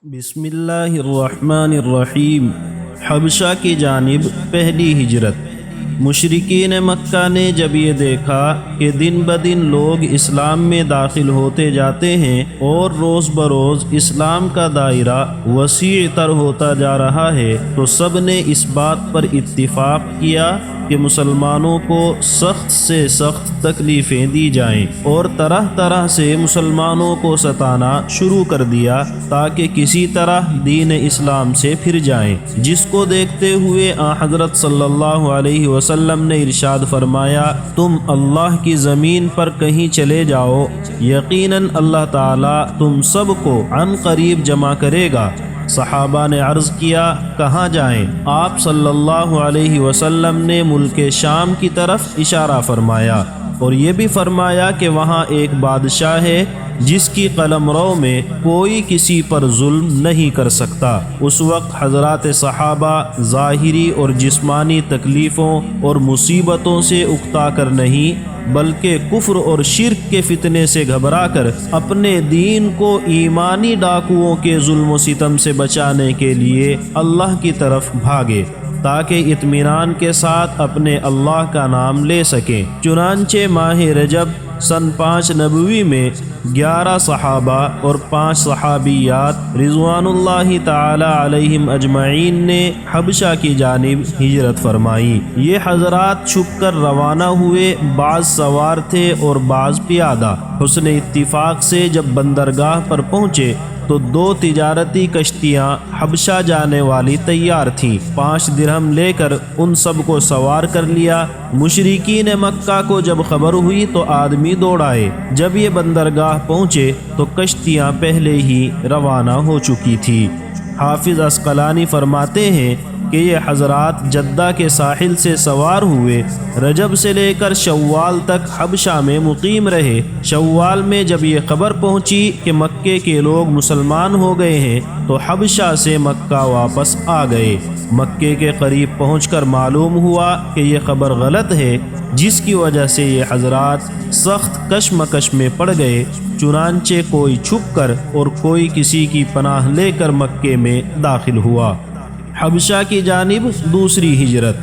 بسم اللہ الرحمن الرحیم۔ حبشہ کی جانب پہلی ہجرت۔ مشرکین مکہ نے جب یہ دیکھا کہ دن بدن لوگ اسلام میں داخل ہوتے جاتے ہیں اور روز بروز اسلام کا دائرہ وسیع تر ہوتا جا رہا ہے، تو سب نے اس بات پر اتفاق کیا کہ مسلمانوں کو سخت سے سخت تکلیفیں دی جائیں، اور طرح طرح سے مسلمانوں کو ستانا شروع کر دیا تاکہ کسی طرح دین اسلام سے پھر جائیں، جس کو دیکھتے ہوئے حضرت صلی اللہ علیہ وسلم نے ارشاد فرمایا، تم اللہ کی زمین پر کہیں چلے جاؤ، یقیناً اللہ تعالیٰ تم سب کو عن قریب جمع کرے گا۔ صحابہ نے عرض کیا، کہاں جائیں؟ آپ صلی اللہ علیہ وسلم نے ملک شام کی طرف اشارہ فرمایا، اور یہ بھی فرمایا کہ وہاں ایک بادشاہ ہے جس کی قلمرو میں کوئی کسی پر ظلم نہیں کر سکتا۔ اس وقت حضرات صحابہ ظاہری اور جسمانی تکلیفوں اور مصیبتوں سے اکتا کر نہیں، بلکہ کفر اور شرک کے فتنے سے گھبرا کر اپنے دین کو ایمانی ڈاکوؤں کے ظلم و ستم سے بچانے کے لیے اللہ کی طرف بھاگے، تاکہ اطمینان کے ساتھ اپنے اللہ کا نام لے سکیں۔ چنانچہ ماہ رجب سن 5 نبوی میں 11 صحابہ اور 5 صحابیات رضوان اللہ تعالی علیہم اجمعین نے حبشہ کی جانب ہجرت فرمائی۔ یہ حضرات چھپ کر روانہ ہوئے، بعض سوار تھے اور بعض پیادہ۔ حسن اتفاق سے جب بندرگاہ پر پہنچے تو 2 تجارتی کشتیاں حبشہ جانے والی تیار تھیں۔ 5 درہم لے کر ان سب کو سوار کر لیا۔ مشرکین مکہ کو جب خبر ہوئی تو آدمی دوڑائے۔ جب یہ بندرگاہ پہنچے تو کشتیاں پہلے ہی روانہ ہو چکی تھی۔ حافظ عسقلانی فرماتے ہیں کہ یہ حضرات جدہ کے ساحل سے سوار ہوئے، رجب سے لے کر شوال تک حبشہ میں مقیم رہے۔ شوال میں جب یہ خبر پہنچی کہ مکے کے لوگ مسلمان ہو گئے ہیں تو حبشہ سے مکہ واپس آ گئے۔ مکے کے قریب پہنچ کر معلوم ہوا کہ یہ خبر غلط ہے، جس کی وجہ سے یہ حضرات سخت کشمکش میں پڑ گئے۔ چنانچہ کوئی چھپ کر اور کوئی کسی کی پناہ لے کر مکے میں داخل ہوا۔ حبشہ کی جانب دوسری ہجرت۔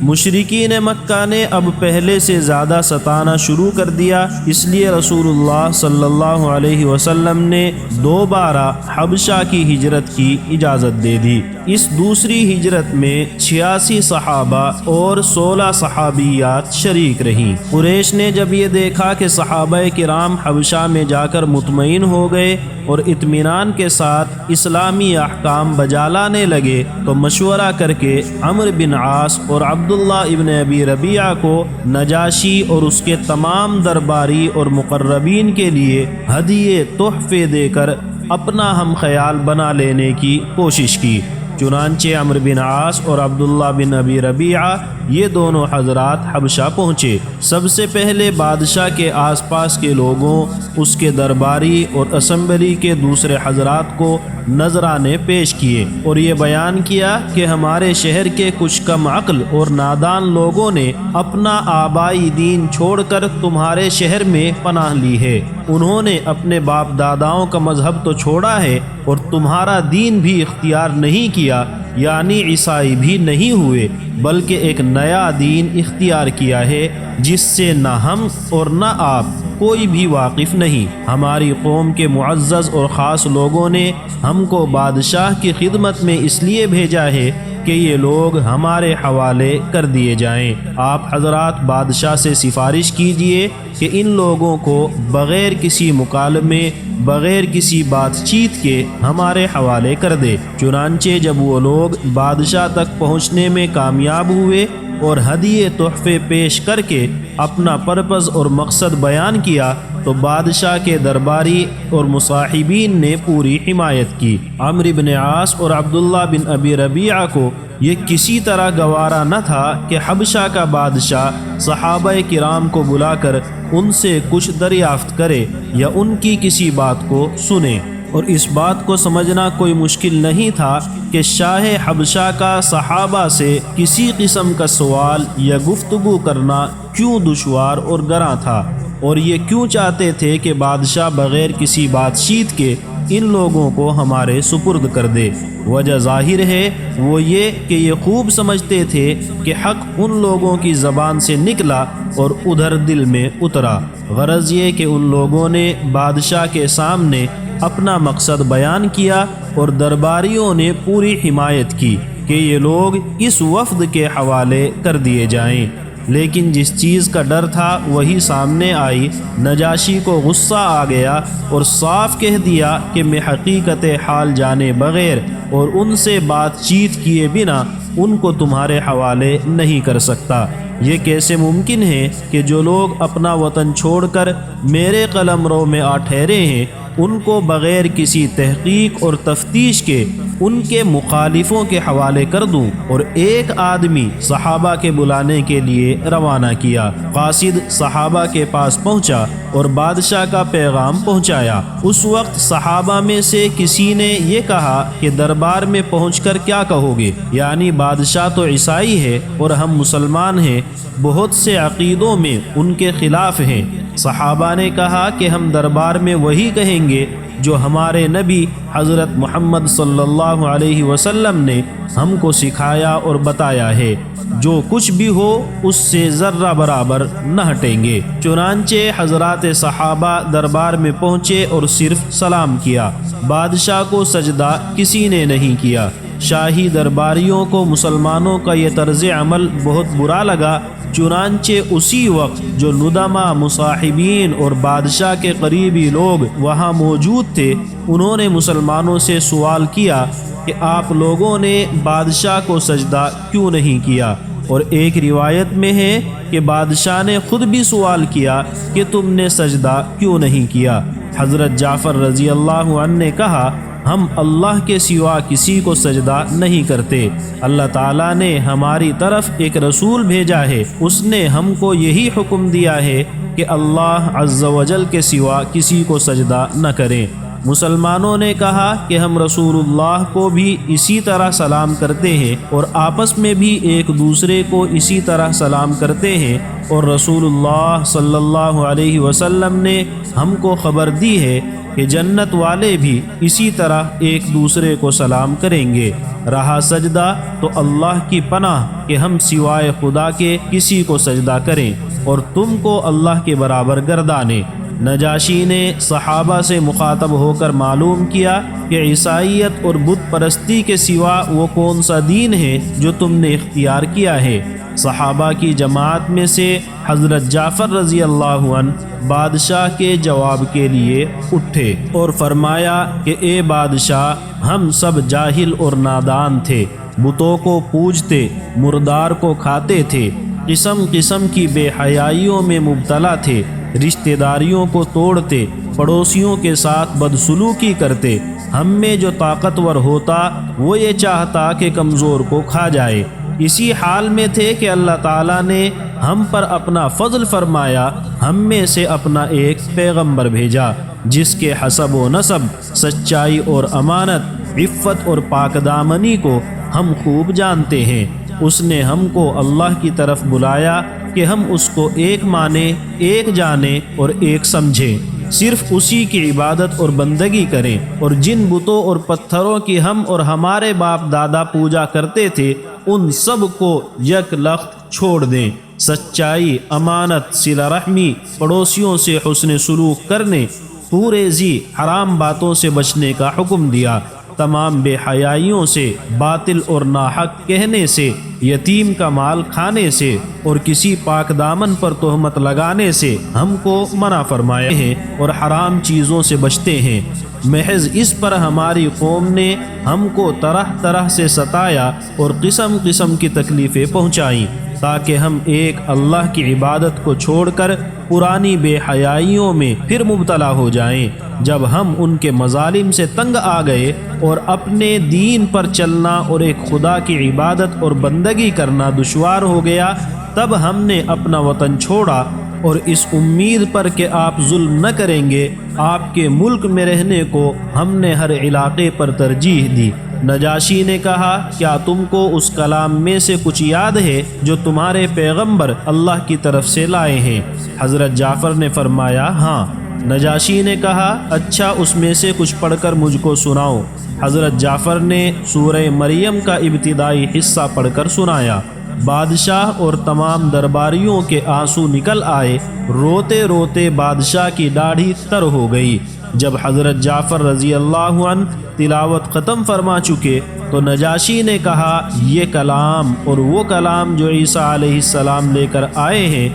مشرکین مکہ نے اب پہلے سے زیادہ ستانا شروع کر دیا، اس لیے رسول اللہ صلی اللہ علیہ وسلم نے دوبارہ حبشہ کی ہجرت کی اجازت دے دی۔ اس دوسری ہجرت میں 86 صحابہ اور 16 صحابیات شریک رہیں۔ قریش نے جب یہ دیکھا کہ صحابہ کرام حبشہ میں جا کر مطمئن ہو گئے اور اطمینان کے ساتھ اسلامی احکام بجا لانے لگے، تو مشورہ کر کے عمرو بن عاص اور عبداللہ ابن ابی ربیعہ کو نجاشی اور اس کے تمام درباری اور مقربین کے لیے ہدیے تحفے دے کر اپنا ہم خیال بنا لینے کی کوشش کی۔ چنانچہ عمرو بن عاص اور عبداللہ بن ابی ربیعہ یہ دونوں حضرات حبشہ پہنچے۔ سب سے پہلے بادشاہ کے آس پاس کے لوگوں، اس کے درباری اور اسمبلی کے دوسرے حضرات کو نذرانے پیش کیے اور یہ بیان کیا کہ ہمارے شہر کے کچھ کم عقل اور نادان لوگوں نے اپنا آبائی دین چھوڑ کر تمہارے شہر میں پناہ لی ہے۔ انہوں نے اپنے باپ داداؤں کا مذہب تو چھوڑا ہے اور تمہارا دین بھی اختیار نہیں کیا، یعنی عیسائی بھی نہیں ہوئے، بلکہ ایک نیا دین اختیار کیا ہے جس سے نہ ہم اور نہ آپ کوئی بھی واقف نہیں۔ ہماری قوم کے معزز اور خاص لوگوں نے ہم کو بادشاہ کی خدمت میں اس لیے بھیجا ہے کہ یہ لوگ ہمارے حوالے کر دیے جائیں۔ آپ حضرات بادشاہ سے سفارش کیجئے کہ ان لوگوں کو بغیر کسی مکالمے، بغیر کسی بات چیت کے ہمارے حوالے کر دے۔ چنانچہ جب وہ لوگ بادشاہ تک پہنچنے میں کامیاب ہوئے اور ہدیے تحفے پیش کر کے اپنا پرپس اور مقصد بیان کیا، تو بادشاہ کے درباری اور مصاحبین نے پوری حمایت کی۔ عمرو بن عاص اور عبداللہ بن ابی ربیعہ کو یہ کسی طرح گوارا نہ تھا کہ حبشہ کا بادشاہ صحابہ کرام کو بلا کر ان سے کچھ دریافت کرے یا ان کی کسی بات کو سنے، اور اس بات کو سمجھنا کوئی مشکل نہیں تھا کہ شاہ حبشہ کا صحابہ سے کسی قسم کا سوال یا گفتگو کرنا کیوں دشوار اور گراں تھا، اور یہ کیوں چاہتے تھے کہ بادشاہ بغیر کسی بات چیت کے ان لوگوں کو ہمارے سپرد کر دے۔ وجہ ظاہر ہے وہ یہ کہ یہ خوب سمجھتے تھے کہ حق ان لوگوں کی زبان سے نکلا اور ادھر دل میں اترا۔ غرض یہ کہ ان لوگوں نے بادشاہ کے سامنے اپنا مقصد بیان کیا اور درباریوں نے پوری حمایت کی کہ یہ لوگ اس وفد کے حوالے کر دیے جائیں، لیکن جس چیز کا ڈر تھا وہی سامنے آئی۔ نجاشی کو غصہ آ گیا اور صاف کہہ دیا کہ میں حقیقت حال جانے بغیر اور ان سے بات چیت کیے بنا ان کو تمہارے حوالے نہیں کر سکتا۔ یہ کیسے ممکن ہے کہ جو لوگ اپنا وطن چھوڑ کر میرے قلمرو میں آ ٹھہرے ہیں ان کو بغیر کسی تحقیق اور تفتیش کے ان کے مخالفوں کے حوالے کر دوں؟ اور ایک آدمی صحابہ کے بلانے کے لیے روانہ کیا۔ قاصد صحابہ کے پاس پہنچا اور بادشاہ کا پیغام پہنچایا۔ اس وقت صحابہ میں سے کسی نے یہ کہا کہ دربار میں پہنچ کر کیا کہو گے؟ یعنی بادشاہ تو عیسائی ہے اور ہم مسلمان ہیں، بہت سے عقیدوں میں ان کے خلاف ہیں۔ صحابہ نے کہا کہ ہم دربار میں وہی کہیں گے جو ہمارے نبی حضرت محمد صلی اللہ علیہ وسلم نے ہم کو سکھایا اور بتایا ہے، جو کچھ بھی ہو اس سے ذرہ برابر نہ ہٹیں گے۔ چنانچہ حضرات صحابہ دربار میں پہنچے اور صرف سلام کیا۔ بادشاہ کو سجدہ کسی نے نہیں کیا۔ شاہی درباریوں کو مسلمانوں کا یہ طرز عمل بہت برا لگا۔ چنانچہ اسی وقت جو ندما، مصاحبین اور بادشاہ کے قریبی لوگ وہاں موجود تھے انہوں نے مسلمانوں سے سوال کیا کہ آپ لوگوں نے بادشاہ کو سجدہ کیوں نہیں کیا؟ اور ایک روایت میں ہے کہ بادشاہ نے خود بھی سوال کیا کہ تم نے سجدہ کیوں نہیں کیا؟ حضرت جعفر رضی اللہ عنہ نے کہا ہم اللہ کے سوا کسی کو سجدہ نہیں کرتے۔ اللہ تعالیٰ نے ہماری طرف ایک رسول بھیجا ہے، اس نے ہم کو یہی حکم دیا ہے کہ اللہ عز و جل کے سوا کسی کو سجدہ نہ کریں۔ مسلمانوں نے کہا کہ ہم رسول اللہ کو بھی اسی طرح سلام کرتے ہیں اور آپس میں بھی ایک دوسرے کو اسی طرح سلام کرتے ہیں، اور رسول اللہ صلی اللہ علیہ وسلم نے ہم کو خبر دی ہے کہ جنت والے بھی اسی طرح ایک دوسرے کو سلام کریں گے۔ رہا سجدہ تو اللہ کی پناہ کہ ہم سوائے خدا کے کسی کو سجدہ کریں اور تم کو اللہ کے برابر گردانیں۔ نجاشی نے صحابہ سے مخاطب ہو کر معلوم کیا کہ عیسائیت اور بت پرستی کے سوا وہ کون سا دین ہے جو تم نے اختیار کیا ہے۔ صحابہ کی جماعت میں سے حضرت جعفر رضی اللہ عنہ بادشاہ کے جواب کے لیے اٹھے اور فرمایا کہ اے بادشاہ، ہم سب جاہل اور نادان تھے، بتوں کو پوجتے، مردار کو کھاتے تھے، قسم قسم کی بے حیائیوں میں مبتلا تھے، رشتہ داریوں کو توڑتے، پڑوسیوں کے ساتھ بدسلوکی کرتے۔ ہم میں جو طاقتور ہوتا وہ یہ چاہتا کہ کمزور کو کھا جائے۔ اسی حال میں تھے کہ اللہ تعالیٰ نے ہم پر اپنا فضل فرمایا، ہم میں سے اپنا ایک پیغمبر بھیجا جس کے حسب و نسب، سچائی اور امانت، عفت اور پاک دامنی کو ہم خوب جانتے ہیں۔ اس نے ہم کو اللہ کی طرف بلایا کہ ہم اس کو ایک مانیں، ایک جانیں اور ایک سمجھیں، صرف اسی کی عبادت اور بندگی کریں، اور جن بتوں اور پتھروں کی ہم اور ہمارے باپ دادا پوجا کرتے تھے ان سب کو یک لخت چھوڑ دیں۔ سچائی، امانت، صلہ رحمی، پڑوسیوں سے حسن سلوک کرنے، پورے ذی حرام باتوں سے بچنے کا حکم دیا۔ تمام بے حیائیوں سے، باطل اور ناحق کہنے سے، یتیم کا مال کھانے سے اور کسی پاک دامن پر تہمت لگانے سے ہم کو منع فرمائے ہیں اور حرام چیزوں سے بچتے ہیں۔ محض اس پر ہماری قوم نے ہم کو طرح طرح سے ستایا اور قسم قسم کی تکلیفیں پہنچائیں، تاکہ ہم ایک اللہ کی عبادت کو چھوڑ کر پرانی بے حیائیوں میں پھر مبتلا ہو جائیں۔ جب ہم ان کے مظالم سے تنگ آ گئے اور اپنے دین پر چلنا اور ایک خدا کی عبادت اور بندگی کرنا دشوار ہو گیا، تب ہم نے اپنا وطن چھوڑا، اور اس امید پر کہ آپ ظلم نہ کریں گے آپ کے ملک میں رہنے کو ہم نے ہر علاقے پر ترجیح دی۔ نجاشی نے کہا کیا تم کو اس کلام میں سے کچھ یاد ہے جو تمہارے پیغمبر اللہ کی طرف سے لائے ہیں؟ حضرت جعفر نے فرمایا ہاں۔ نجاشی نے کہا اچھا اس میں سے کچھ پڑھ کر مجھ کو سناؤ۔ حضرت جعفر نے سورہ مریم کا ابتدائی حصہ پڑھ کر سنایا۔ بادشاہ اور تمام درباریوں کے آنسو نکل آئے، روتے روتے بادشاہ کی داڑھی تر ہو گئی۔ جب حضرت جعفر رضی اللہ عنہ تلاوت ختم فرما چکے تو نجاشی نے کہا یہ کلام اور وہ کلام جو عیسیٰ علیہ السلام لے کر آئے ہیں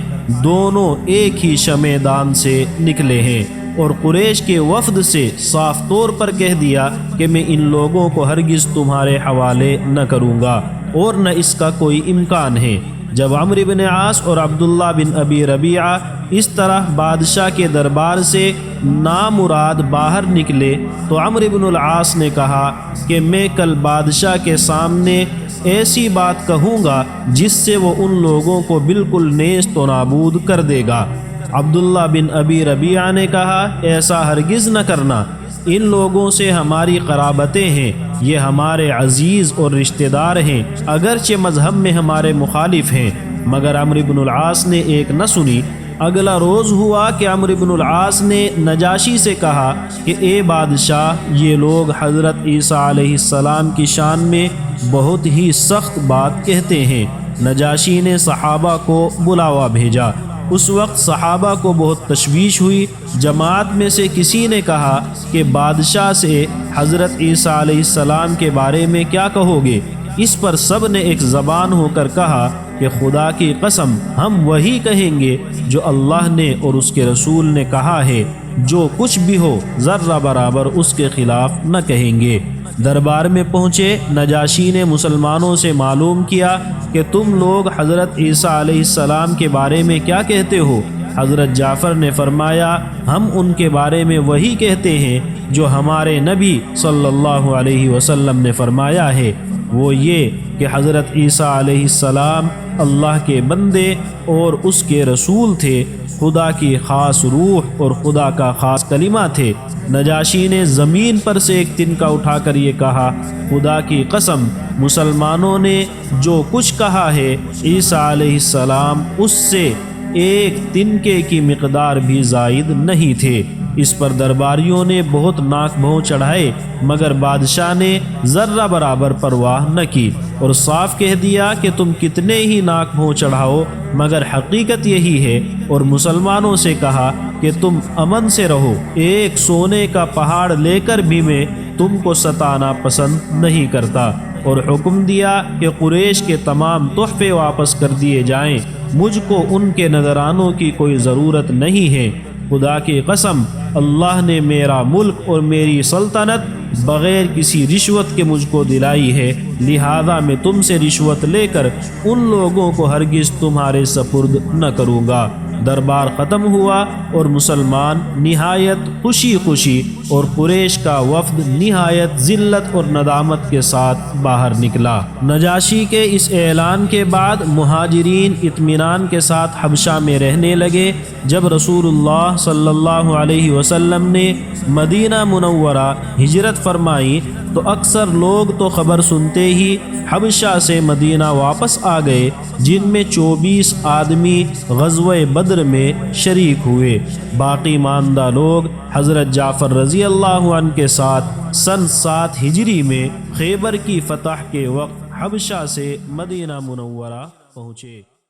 دونوں ایک ہی شمع دان سے نکلے ہیں، اور قریش کے وفد سے صاف طور پر کہہ دیا کہ میں ان لوگوں کو ہرگز تمہارے حوالے نہ کروں گا اور نہ اس کا کوئی امکان ہے۔ جب عمرو بن عاص اور عبداللہ بن ابی ربیعہ اس طرح بادشاہ کے دربار سے نامراد باہر نکلے تو عمرو بن العاص نے کہا کہ میں کل بادشاہ کے سامنے ایسی بات کہوں گا جس سے وہ ان لوگوں کو بالکل نیست و نابود کر دے گا۔ عبداللہ بن ابی ربیعہ نے کہا ایسا ہرگز نہ کرنا، ان لوگوں سے ہماری قرابتیں ہیں، یہ ہمارے عزیز اور رشتہ دار ہیں، اگرچہ مذہب میں ہمارے مخالف ہیں۔ مگر عمرو بن العاص نے ایک نہ سنی۔ اگلا روز ہوا کہ عمرو بن العاص نے نجاشی سے کہا کہ اے بادشاہ، یہ لوگ حضرت عیسیٰ علیہ السلام کی شان میں بہت ہی سخت بات کہتے ہیں۔ نجاشی نے صحابہ کو بلاوا بھیجا۔ اس وقت صحابہ کو بہت تشویش ہوئی۔ جماعت میں سے کسی نے کہا کہ بادشاہ سے حضرت عیسیٰ علیہ السلام کے بارے میں کیا کہو گے؟ اس پر سب نے ایک زبان ہو کر کہا کہ خدا کی قسم ہم وہی کہیں گے جو اللہ نے اور اس کے رسول نے کہا ہے، جو کچھ بھی ہو ذرہ برابر اس کے خلاف نہ کہیں گے۔ دربار میں پہنچے نجاشی نے مسلمانوں سے معلوم کیا کہ تم لوگ حضرت عیسیٰ علیہ السلام کے بارے میں کیا کہتے ہو؟ حضرت جعفر نے فرمایا ہم ان کے بارے میں وہی کہتے ہیں جو ہمارے نبی صلی اللہ علیہ وسلم نے فرمایا ہے، وہ یہ کہ حضرت عیسیٰ علیہ السلام اللہ کے بندے اور اس کے رسول تھے، خدا کی خاص روح اور خدا کا خاص کلمہ تھے۔ نجاشی نے زمین پر سے ایک تنکا اٹھا کر یہ کہا خدا کی قسم مسلمانوں نے جو کچھ کہا ہے عیسیٰ علیہ السلام اس سے ایک تنکے کی مقدار بھی زائد نہیں تھے۔ اس پر درباریوں نے بہت ناک بھوں چڑھائے مگر بادشاہ نے ذرہ برابر پرواہ نہ کی اور صاف کہہ دیا کہ تم کتنے ہی ناک بھوں چڑھاؤ مگر حقیقت یہی ہے، اور مسلمانوں سے کہا کہ تم امن سے رہو، ایک سونے کا پہاڑ لے کر بھی میں تم کو ستانا پسند نہیں کرتا، اور حکم دیا کہ قریش کے تمام تحفے واپس کر دیے جائیں، مجھ کو ان کے نذرانوں کی کوئی ضرورت نہیں ہے۔ خدا کی قسم اللہ نے میرا ملک اور میری سلطنت بغیر کسی رشوت کے مجھ کو دلائی ہے، لہذا میں تم سے رشوت لے کر ان لوگوں کو ہرگز تمہارے سپرد نہ کروں گا۔ دربار ختم ہوا اور مسلمان نہایت خوشی خوشی اور قریش کا وفد نہایت ذلت اور ندامت کے ساتھ باہر نکلا۔ نجاشی کے اس اعلان کے بعد مہاجرین اطمینان کے ساتھ حبشہ میں رہنے لگے۔ جب رسول اللہ صلی اللہ علیہ وسلم نے مدینہ منورہ ہجرت فرمائی تو اکثر لوگ تو خبر سنتے ہی حبشہ سے مدینہ واپس آ گئے، جن میں 24 آدمی غزوہ بدر میں شریک ہوئے۔ باقی ماندہ لوگ حضرت جعفر رضی اللہ عنہ کے ساتھ سن 7 ہجری میں خیبر کی فتح کے وقت حبشہ سے مدینہ منورہ پہنچے۔